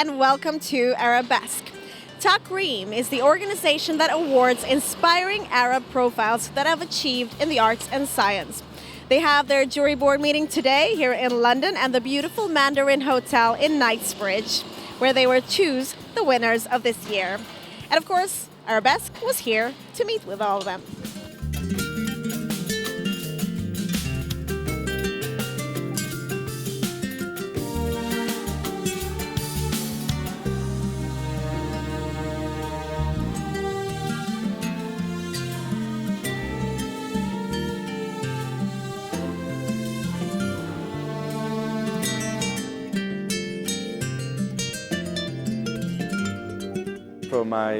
and welcome to Arabesque. TAKREEM is the organization that awards inspiring Arab profiles that have achieved in the arts and science. They have their jury board meeting today here in London and the beautiful Mandarin Hotel in Knightsbridge, where they will choose the winners of this year. And of course, Arabesque was here to meet with all of them. From my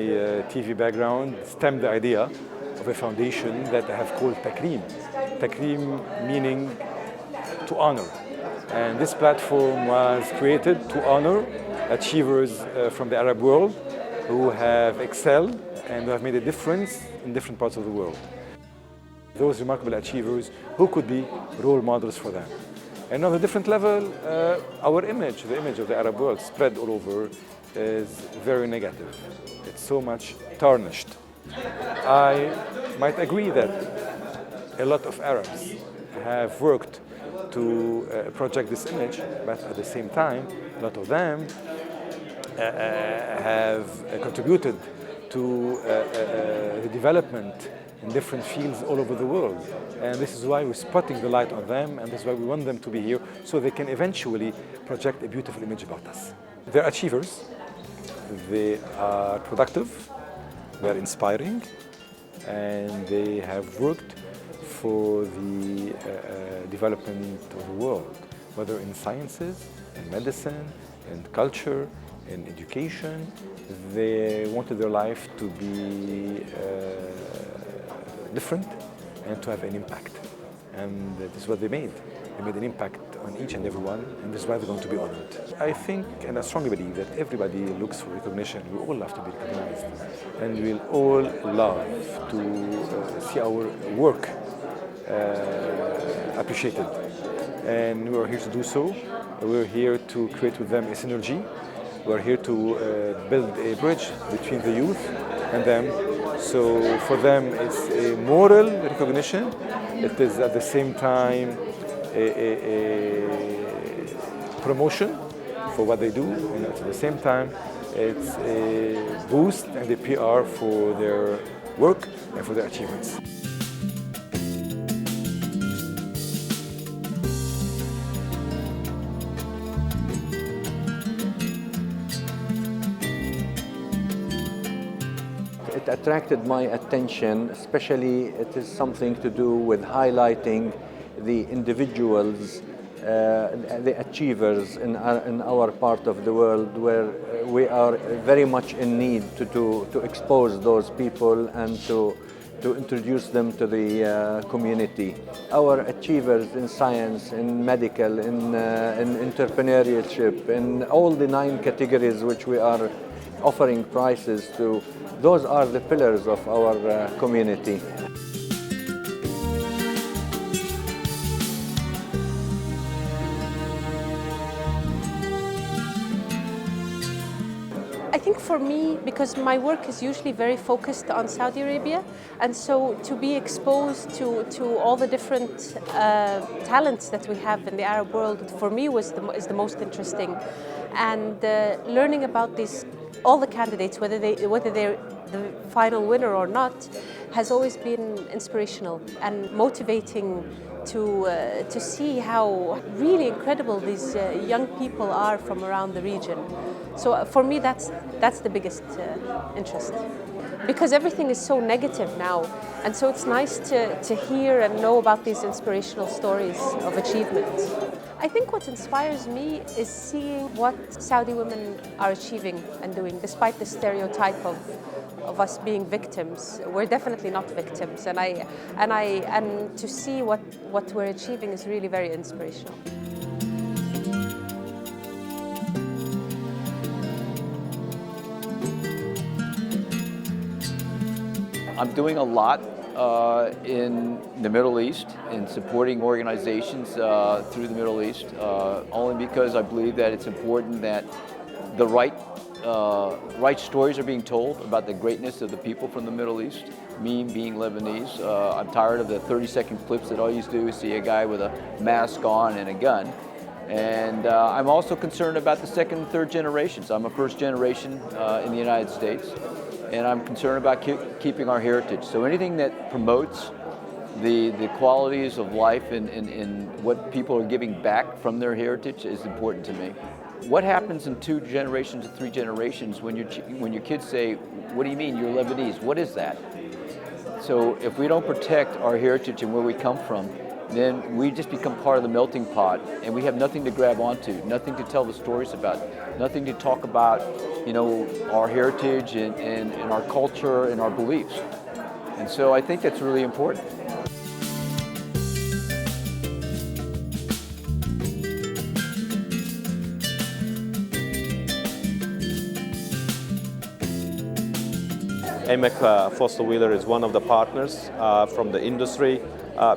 TV background stemmed the idea of a foundation that I have called TAKREEM. TAKREEM meaning to honor. And this platform was created to honor achievers from the Arab world who have excelled and who have made a difference in different parts of the world. Those remarkable achievers who could be role models for them. And on a different level, our image, the image of the Arab world spread all over, is very negative. It's so much tarnished. I might agree that a lot of Arabs have worked to project this image, but at the same time, a lot of them have contributed to the development in different fields all over the world. And this is why we're spotting the light on them, and this is why we want them to be here, so they can eventually project a beautiful image about us. They're achievers. They are productive, they're inspiring, and they have worked for the development of the world, whether in sciences, in medicine, in culture, in education. They wanted their life to be different and to have an impact. And this is what they made. They made an impact on each and every one, and this is why they're going to be honored. I think, and I strongly believe, that everybody looks for recognition. We all love to be recognized, and we'll all love to see our work appreciated. And we're here to do so. We're here to create with them a synergy. We're here to build a bridge between the youth and them. So for them, it's a moral recognition. It is at the same time a promotion for what they do, and at the same time it's a boost and a PR for their work and for their achievements. It attracted my attention, especially it is something to do with highlighting the individuals, the achievers in our part of the world, where we are very much in need to expose those people and to introduce them to the community. Our achievers in science, in medical, in entrepreneurship, in all the 9 categories which we are offering prizes to, those are the pillars of our community. I think for me, because my work is usually very focused on Saudi Arabia, and so to be exposed to all the different talents that we have in the Arab world, for me is the most interesting. And learning about all the candidates, whether they're the final winner or not, has always been inspirational and motivating to see how really incredible these young people are from around the region. So for me, that's the biggest interest. Because everything is so negative now, and so it's nice to hear and know about these inspirational stories of achievement. I think what inspires me is seeing what Saudi women are achieving and doing, despite the stereotype of us being victims. We're definitely not victims, and to see what we're achieving is really very inspirational. I'm doing a lot in the Middle East, in supporting organizations through the Middle East, only because I believe that it's important that the right stories are being told about the greatness of the people from the Middle East. Me being Lebanese, I'm tired of the 30-second clips that all you do is see a guy with a mask on and a gun. And I'm also concerned about the second and third generations. I'm a first generation in the United States, and I'm concerned about keeping our heritage. So anything that promotes the qualities of life and what people are giving back from their heritage is important to me. What happens in 2 generations or 3 generations when your kids say, "What do you mean you're Lebanese? What is that?" So if we don't protect our heritage and where we come from, then we just become part of the melting pot, and we have nothing to grab onto, nothing to tell the stories about, nothing to talk about, our heritage and our culture and our beliefs. And so I think that's really important. AMEC Foster Wheeler is one of the partners from the industry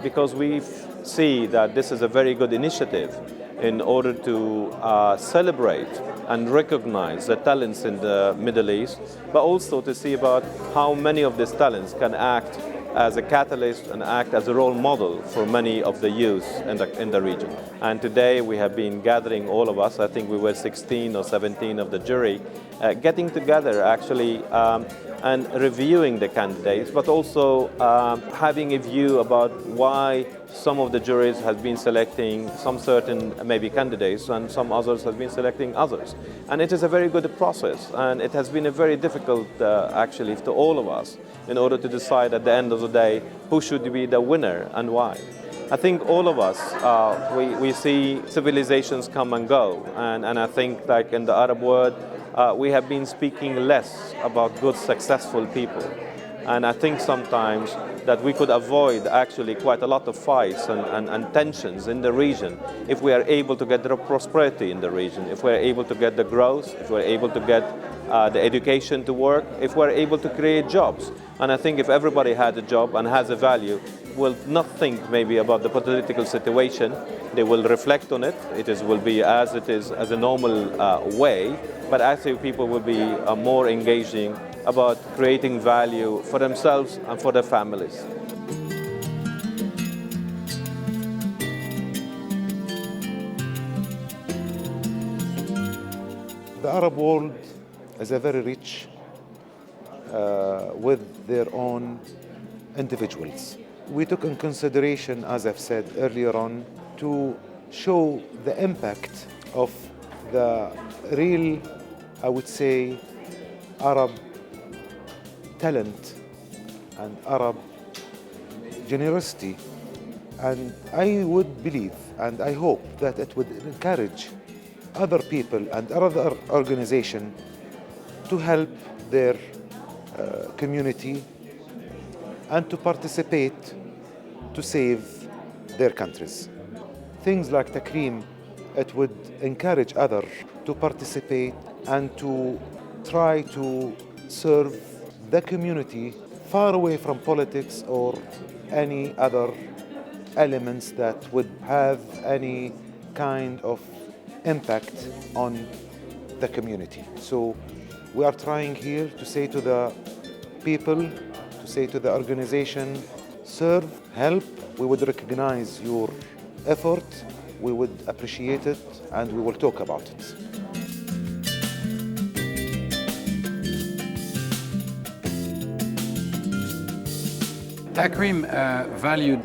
because we see that this is a very good initiative in order to celebrate and recognize the talents in the Middle East, but also to see about how many of these talents can act as a catalyst and act as a role model for many of the youth in the region. And today we have been gathering, all of us, I think we were 16 or 17 of the jury, getting together actually and reviewing the candidates, but also having a view about why some of the juries have been selecting some certain maybe candidates and some others have been selecting others. And it is a very good process, and it has been a very difficult actually to all of us in order to decide at the end of the day who should be the winner and why. I think all of us, we see civilizations come and go, and I think like in the Arab world, we have been speaking less about good, successful people. And I think sometimes that we could avoid actually quite a lot of fights and tensions in the region if we are able to get the prosperity in the region, if we're able to get the growth, if we're able to get the education to work, if we're able to create jobs. And I think if everybody had a job and has a value, will not think maybe about the political situation. They will reflect on it. Will be as it is, as a normal way, but actually people will be more engaging about creating value for themselves and for their families. The Arab world is a very rich with their own individuals. We took in consideration, as I've said earlier on, to show the impact of the real, I would say, Arab talent and Arab generosity. And I would believe and I hope that it would encourage other people and other organizations to help their community and to participate to save their countries. Things like TAKREEM, it would encourage others to participate and to try to serve the community far away from politics or any other elements that would have any kind of impact on the community. So we are trying here to say to the people, to say to the organization, serve, help. We would recognize your effort, we would appreciate it, and we will talk about it. TAKREEM valued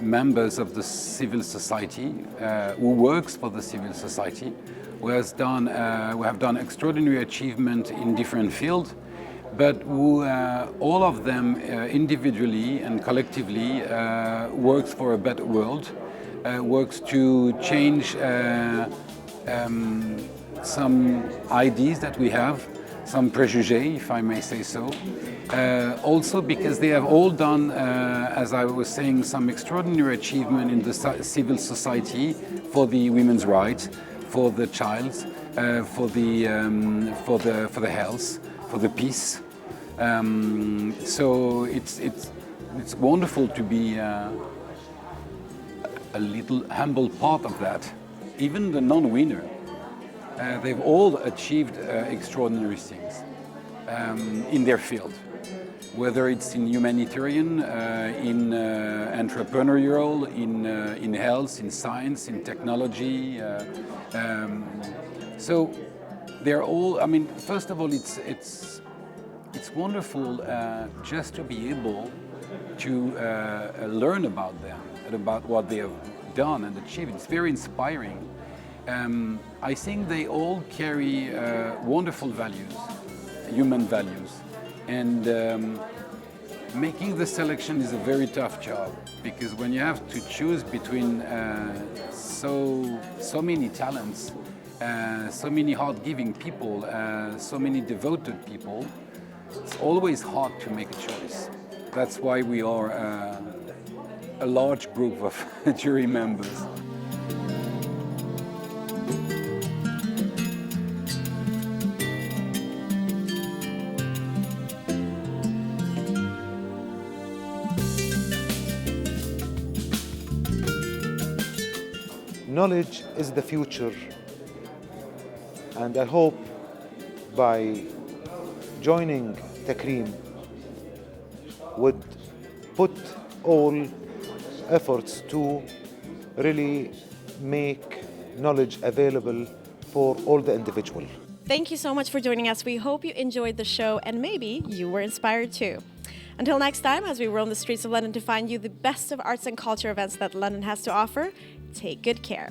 members of the civil society who works for the civil society, who have done extraordinary achievement in different fields, but who all of them individually and collectively works for a better world, works to change some ideas that we have, some préjugés, if I may say so. Also because they have all done, as I was saying, some extraordinary achievement in the civil society for the women's rights, for the child, for the health, for the peace. So it's wonderful to be a little humble part of that. Even the non-winner they've all achieved extraordinary things in their field, whether it's in humanitarian, in entrepreneurial, in health, in science, in technology. So they're all, I mean, first of all, it's wonderful just to be able to learn about them and about what they have done and achieved. It's very inspiring. I think they all carry wonderful values, human values, and making the selection is a very tough job, because when you have to choose between so many talents, so many hard-giving people, so many devoted people, it's always hard to make a choice. That's why we are a large group of jury members. Knowledge is the future, and I hope by joining TAKREEM would put all efforts to really make knowledge available for all the individuals. Thank you so much for joining us. We hope you enjoyed the show and maybe you were inspired too. Until next time, as we roam the streets of London to find you the best of arts and culture events that London has to offer, take good care.